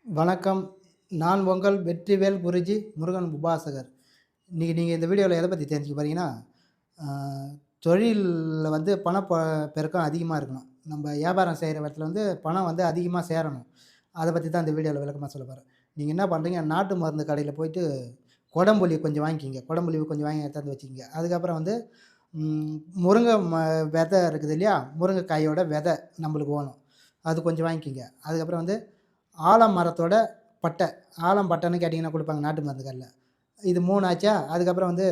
வணக்கம். நான் உங்கள் வெற்றிவேல் குருஜி முருகன் உபாசகர். இன்னைக்கு நீங்க இந்த வீடியோல எத பத்தி தெரிஞ்சுக்க போறீங்கன்னா, ஆ தொழில்ல வந்து பெருக்கம் அதிகமா இருக்கணும். நம்ம வியாபாரம் செய்ற இடத்துல வந்து பணம் வந்து அதிகமா சேரணும். அத பத்தி தான் இந்த வீடியோல விளக்கமா சொல்லப் போறேன். நீங்க என்ன பண்றீங்க, நாட்டு மருந்து கடையில போயிட்டு கொடம்புளி கொஞ்சம் வாங்கிக்கிங்க. கொடம்புளி கொஞ்சம் வாங்கி எடுத்தாந்து வச்சுக்கங்க. அதுக்கப்புறம் வந்து ம் முருங்க வெத இருக்குது இல்லையா? முருங்கைக்காயோட வெத நம்மளுக்கு வேணும். அது கொஞ்சம் வாங்கிக்கிங்க. அதுக்கப்புறம் வந்து ஆலமரத்தோட பட்டை. ஆலம் பட்டைன்னு கேட்டீங்கன்னா குடுப்பாங்க நாட்டு மருந்து கடையில. இது 3 ஆச்சா, அதுக்கப்புறம் வந்து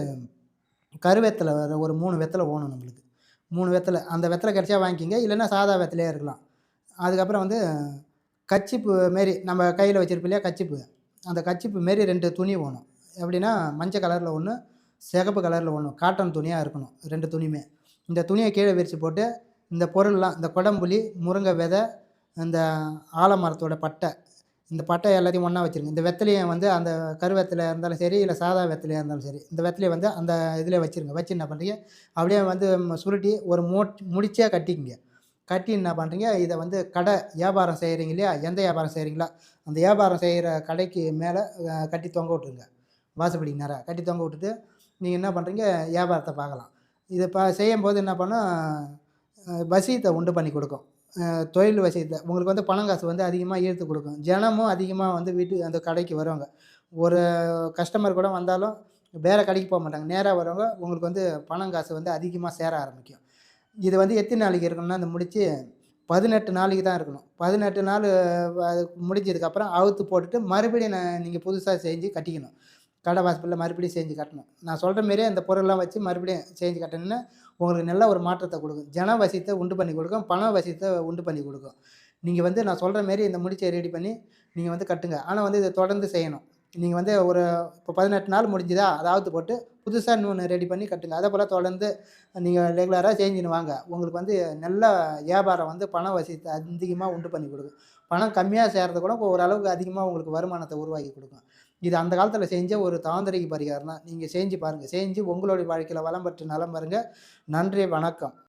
கருவேப்பில ஒரு 3 வெத்தல வேணும் நம்மளுக்கு. 3 வெத்தல. அந்த வெத்தல கிடைச்சா வாங்கிக்கங்க. இல்லன்னா சாதா வெத்தலையா இருக்கலாம். அதுக்கப்புறம் வந்து கர்ச்சீப்பு மாரி நம்ம கையில வச்சிருப்போம் இல்லையா கர்ச்சீப்பு. அந்த கர்ச்சீப்பு மாரி 2 துணி வேணும். எப்படின்னா, மஞ்ச கலர்ல 1, சிகப்பு கலர்ல 1. காட்டன் துணியா இருக்கணும் 2 துணியுமே. இந்த துணிய கீழ விரிச்சு போட்டு, இந்த பொருள்லாம் இந்த கொடம்புளி, முருங்க வித, இந்த ஆலமரத்தோட பட்டை. இந்த பட்டை எல்லாத்தையும் ஒண்ணா வச்சுருங்க. இந்த வெத்தலைய வந்து அந்த கருவேப்பிலையா இருந்தாலும் சரி, இல்ல சாதா வெத்தலையா இருந்தாலும் சரி, இந்த வெத்தலைய வந்து அந்த இதில வச்சுருங்க. வச்சு என்ன பண்றீங்க, அப்படியே வந்து சுருட்டி ஒரு முடிச்சா கட்டிக்கங்க. கட்டி என்ன பண்றீங்க, இத வந்து வியாபாரம் செய்றீங்க இல்லையா? எந்த வியாபாரம் செய்றீங்களோ, அந்த வியாபாரம் செய்ற கடைக்கு மேல கட்டி தொங்க விட்டுருங்க. வாசப்படிக்கு நேரா கட்டி தொங்க விட்டுட்டு, நீங்க என்ன பண்றீங்க, வியாபாரத்த பார்க்கலாம். இத செய்யும்போது என்ன பண்ணும், வசியத்த உண்டு பண்ணி குடுக்கும். தொழில் வசியத்த. உங்களுக்கு வந்து பணம் காசு வந்து அதிகமா ஈர்த்து குடுக்கும். ஜனமும் அதிகமா வந்து அந்த கடைக்கு வருவாங்க. ஒரு கஸ்டமர் கூட வந்தாலும் வேற கடைக்கு போமாட்டாங்க. நேரா வரவங்க உங்களுக்கு வந்து பணம் காசு வந்து அதிகமா சேர ஆரம்பிக்கும். இது வந்து எத்தன நாளைக்கு இருக்கணும்னா, அந்த முடிச்சு 18 நாளைக்கு தான் இருக்கணும். 18 நாளு முடிஞ்சதுக்கப்புறம் அவுத்து போட்டுட்டு மறுபடியும் நீங்க புதுசா செஞ்சு கட்டிக்கணும். கடை வாசப்படில மறுபடியும் செஞ்சு கட்டணும். நான் சொல்ற மாரியே அந்த பொருள்லாம் வச்சு மறுபடியும் செஞ்சு கட்டுனீங்கன்னா, உங்களுக்கு நல்ல ஒரு மாற்றத்த குடுக்கும். ஜன வசியத்த உண்டு பண்ணி குடுக்கும். பண வசியத்த உண்டு பண்ணி குடுக்கும். நீங்க வந்து நான் சொல்ற மாரி இந்த முடிச்ச ரெடி பண்ணி நீங்க வந்து கட்டுங்க. ஆனா வந்து இத தொடர்ந்து செய்யணும். நீங்க வந்து இப்போ 18 நாள் முடிஞ்சுதா, அத அவுத்து போட்டு புதுசா இன்னொன்னு ரெடி பண்ணி கட்டுங்க. அதேபோல தொடர்ந்து நீங்க ரெகுலரா செஞ்சுன்னு வாங்க. உங்களுக்கு வந்து நல்ல வியாபாரம் வந்து பண வசியத்த அதிகமா உண்டு பண்ணி குடுக்கும். பணம் கம்மியா சேர்றது கூட ஓரளவுக்கு அதிகமா உங்களுக்கு வருமானத்த உருவாக்கி குடுக்கும். இது அந்த காலத்தில செஞ்ச ஒரு தாந்திரிக பரிகாரம் தான். நீங்க செஞ்சு பாருங்க. செஞ்சு உங்களுடைய வாழ்க்கையில வளம் பெற்று நலம் பெறுங்க. நன்றி, வணக்கம்.